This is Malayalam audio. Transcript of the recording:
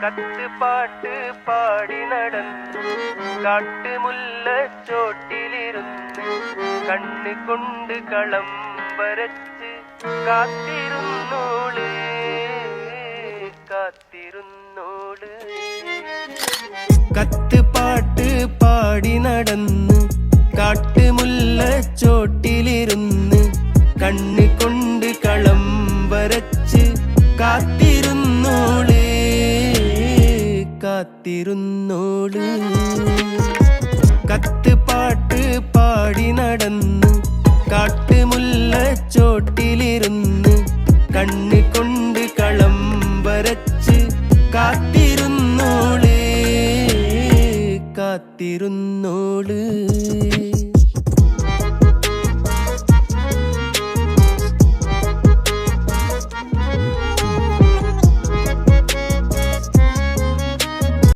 കത്ത് പാട്ട് പാടി നടന്നു കാട്ടുമുല്ലച്ചോട്ടിലിരുന്ന് കണ്ണ് കൊണ്ട് കളം വരച്ച് കാത്തിരുന്നോള് കാത്തിരുന്നോള്. കത്ത് പാട്ട് പാടി നടന്ന് കാട്ടുമുല്ലച്ചോട്ടിലിരുന്ന് കണ്ണ് കൊണ്ട് കളം വരച്ച് കാത്തിരുന്നോള് കാത്തിരുന്നോള്. കത്ത് പാട്ട് പാടി നടന്ന് കാട്ടുമുല്ലച്ചോട്ടിലിരുന്ന് കണ്ണ് കൊണ്ട് കളം വരച്ച് കാത്തിരുന്നോള് കാത്തിരുന്നോള്.